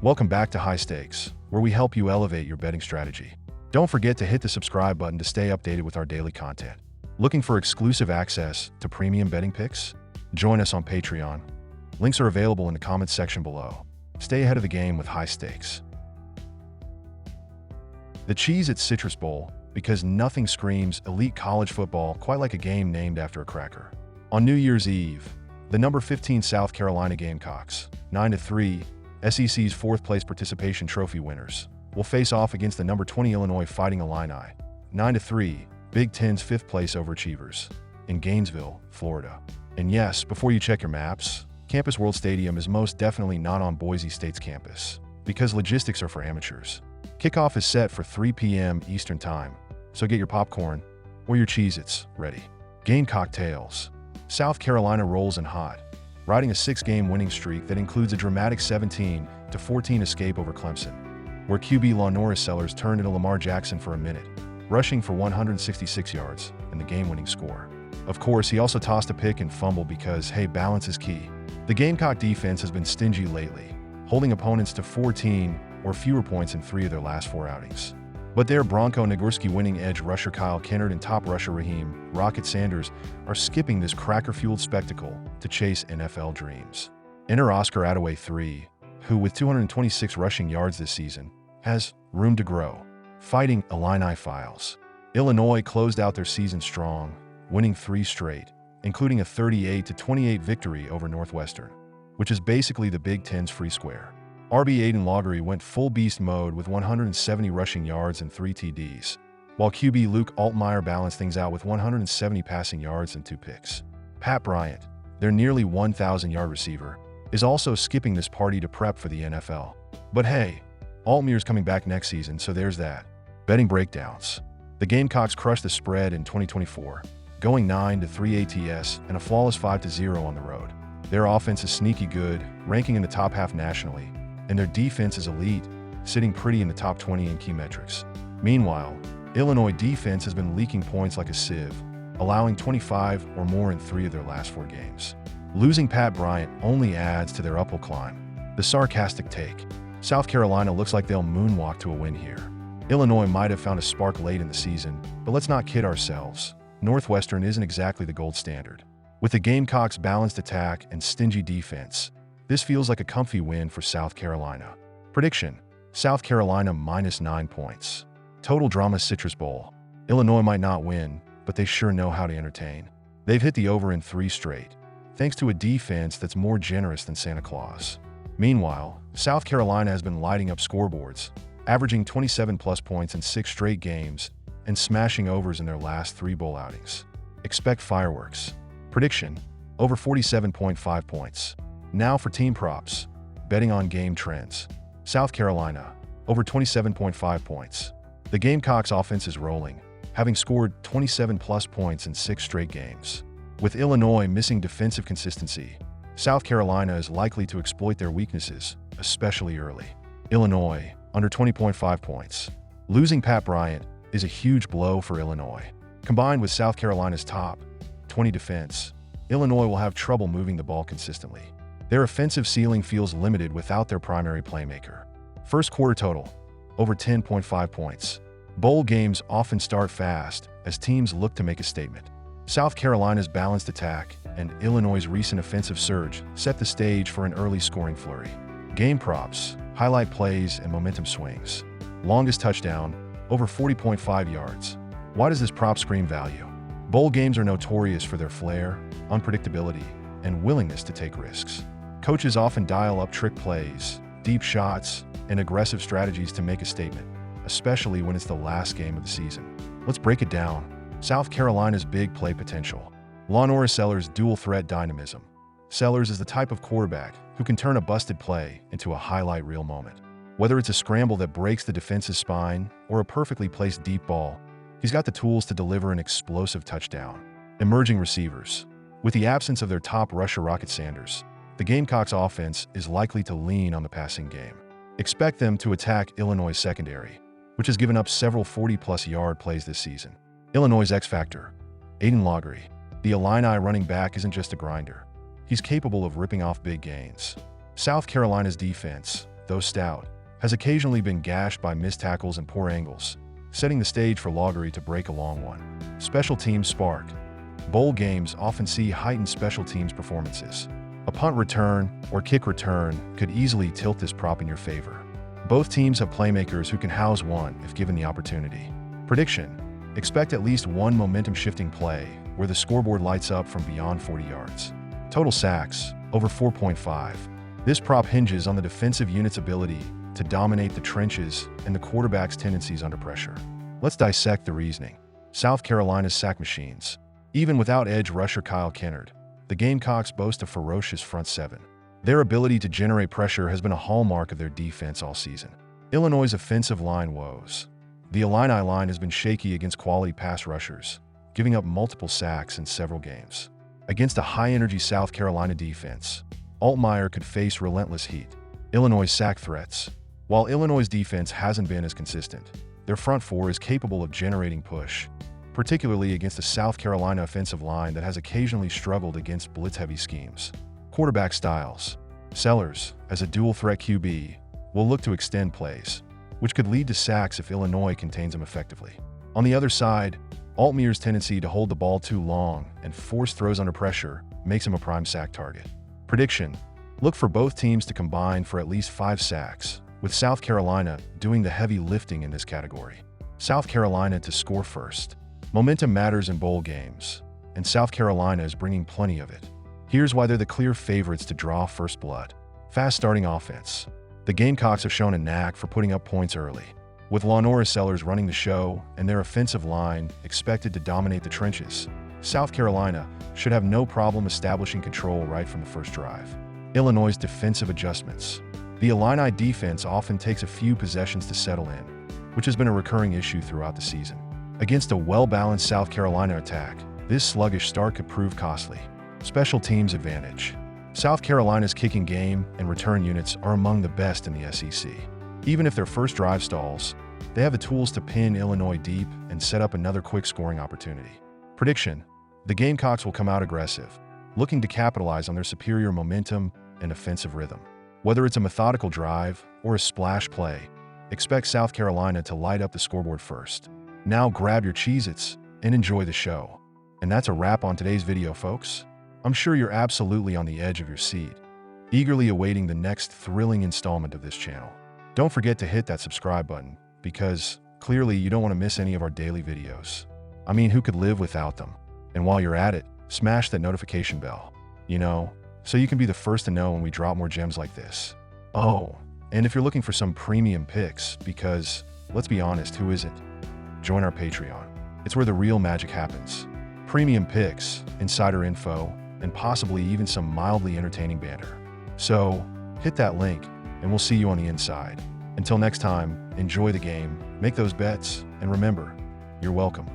Welcome back to High Stakes, where we help you elevate your betting strategy. Don't forget to hit the subscribe button to stay updated with our daily content. Looking for exclusive access to premium betting picks? Join us on Patreon. Links are available in the comments section below. Stay ahead of the game with High Stakes. The Cheez-It Citrus Bowl, because nothing screams elite college football quite like a game named after a cracker. On New Year's Eve, the number 15 South Carolina Gamecocks, 9-3, SEC's fourth-place participation trophy winners, will face off against the number 20 Illinois Fighting Illini, 9-3, Big Ten's fifth-place overachievers, in Gainesville, Florida. And yes, before you check your maps, Campus World Stadium is most definitely not on Boise State's campus, because logistics are for amateurs. Kickoff is set for 3 p.m. Eastern Time, so get your popcorn or your Cheez-Its ready. Gamecock Tales. South Carolina rolls in hot, riding a 6-game winning streak that includes a dramatic 17-14 escape over Clemson, where QB Norris Sellers turned into Lamar Jackson for a minute, rushing for 166 yards and the game-winning score. Of course, he also tossed a pick and fumble because, hey, balance is key. The Gamecock defense has been stingy lately, holding opponents to 14 or fewer points in 3 of their last 4 outings. But their Bronco Nagurski winning edge rusher Kyle Kennard and top rusher Raheem Rocket Sanders are skipping this cracker-fueled spectacle to chase NFL dreams. Enter Oscar Attaway III, who with 226 rushing yards this season, has room to grow. Fighting Illini Files. Illinois closed out their season strong, winning 3 straight, including a 38-28 victory over Northwestern, which is basically the Big Ten's free square. RB Aiden Laughery went full beast mode with 170 rushing yards and 3 TDs, while QB Luke Altmaier balanced things out with 170 passing yards and 2 picks. Pat Bryant, their nearly 1,000-yard receiver, is also skipping this party to prep for the NFL. But hey, Altmaier's coming back next season, so there's that. Betting breakdowns. The Gamecocks crushed the spread in 2024, going 9-3 ATS and a flawless 5-0 on the road. Their offense is sneaky good, ranking in the top half nationally, and their defense is elite, sitting pretty in the top 20 in key metrics. Meanwhile, Illinois defense has been leaking points like a sieve, allowing 25 or more in 3 of their last 4 games. Losing Pat Bryant only adds to their uphill climb. The sarcastic take. South Carolina looks like they'll moonwalk to a win here. Illinois might have found a spark late in the season, but let's not kid ourselves. Northwestern isn't exactly the gold standard. With the Gamecocks' balanced attack and stingy defense, this feels like a comfy win for South Carolina. Prediction: South Carolina -9 points. Total drama Citrus Bowl. Illinois might not win, but they sure know how to entertain. They've hit the over in 3 straight, thanks to a defense that's more generous than Santa Claus. Meanwhile, South Carolina has been lighting up scoreboards, averaging 27+ points in 6 straight games and smashing overs in their last 3 bowl outings. Expect fireworks. Prediction: over 47.5 points. Now for team props. Betting on game trends. South Carolina, over 27.5 points. The Gamecocks offense is rolling, having scored 27+ points in 6 straight games. With Illinois missing defensive consistency, South Carolina is likely to exploit their weaknesses, especially early. Illinois, under 20.5 points. Losing Pat Bryant is a huge blow for Illinois. Combined with South Carolina's top 20 defense, Illinois will have trouble moving the ball consistently. Their offensive ceiling feels limited without their primary playmaker. First quarter total, over 10.5 points. Bowl games often start fast as teams look to make a statement. South Carolina's balanced attack and Illinois' recent offensive surge set the stage for an early scoring flurry. Game props, highlight plays, and momentum swings. Longest touchdown, over 40.5 yards. Why does this prop scream value? Bowl games are notorious for their flair, unpredictability, and willingness to take risks. Coaches often dial up trick plays, deep shots, and aggressive strategies to make a statement, especially when it's the last game of the season. Let's break it down. South Carolina's big play potential. Norris Sellers' dual-threat dynamism. Sellers is the type of quarterback who can turn a busted play into a highlight reel moment. Whether it's a scramble that breaks the defense's spine or a perfectly placed deep ball, he's got the tools to deliver an explosive touchdown. Emerging receivers. With the absence of their top rusher Rocket Sanders, the Gamecocks' offense is likely to lean on the passing game. Expect them to attack Illinois' secondary, which has given up several 40+ yard plays this season. Illinois' X Factor. Aiden Laughery. The Illini running back isn't just a grinder. He's capable of ripping off big gains. South Carolina's defense, though stout, has occasionally been gashed by missed tackles and poor angles, setting the stage for Loggery to break a long one. Special teams spark. Bowl games often see heightened special teams performances. A punt return or kick return could easily tilt this prop in your favor. Both teams have playmakers who can house one if given the opportunity. Prediction: expect at least one momentum-shifting play where the scoreboard lights up from beyond 40 yards. Total sacks, over 4.5. This prop hinges on the defensive unit's ability to dominate the trenches and the quarterback's tendencies under pressure. Let's dissect the reasoning. South Carolina's sack machines. Even without edge rusher Kyle Kennard, the Gamecocks boast a ferocious front seven. Their ability to generate pressure has been a hallmark of their defense all season. Illinois' offensive line woes. The Illini line has been shaky against quality pass rushers, giving up multiple sacks in several games. Against a high-energy South Carolina defense, Altmaier could face relentless heat. Illinois' sack threats. While Illinois' defense hasn't been as consistent, their front four is capable of generating push, particularly against a South Carolina offensive line that has occasionally struggled against blitz-heavy schemes. Quarterback styles. Sellers, as a dual-threat QB, will look to extend plays, which could lead to sacks if Illinois contains them effectively. On the other side, Altmaier's tendency to hold the ball too long and force throws under pressure makes him a prime sack target. Prediction: look for both teams to combine for at least 5 sacks, with South Carolina doing the heavy lifting in this category. South Carolina to score first. Momentum matters in bowl games, and South Carolina is bringing plenty of it. Here's why they're the clear favorites to draw first blood. Fast starting offense. The Gamecocks have shown a knack for putting up points early. With Lenora Sellers running the show and their offensive line expected to dominate the trenches, South Carolina should have no problem establishing control right from the first drive. Illinois' defensive adjustments. The Illini defense often takes a few possessions to settle in, which has been a recurring issue throughout the season. Against a well-balanced South Carolina attack, this sluggish start could prove costly. Special teams advantage. South Carolina's kicking game and return units are among the best in the SEC. Even if their first drive stalls, they have the tools to pin Illinois deep and set up another quick scoring opportunity. Prediction: the Gamecocks will come out aggressive, looking to capitalize on their superior momentum and offensive rhythm. Whether it's a methodical drive or a splash play, expect South Carolina to light up the scoreboard first. Now grab your Cheez-Its and enjoy the show. And that's a wrap on today's video, folks. I'm sure you're absolutely on the edge of your seat, eagerly awaiting the next thrilling installment of this channel. Don't forget to hit that subscribe button, because clearly you don't want to miss any of our daily videos. I mean, who could live without them? And while you're at it, smash that notification bell, so you can be the first to know when we drop more gems like this. Oh, and if you're looking for some premium picks, because, let's be honest, who isn't? Join our Patreon. It's where the real magic happens. Premium picks, insider info, and possibly even some mildly entertaining banter. So, hit that link, and we'll see you on the inside. Until next time, enjoy the game, make those bets, and remember, you're welcome.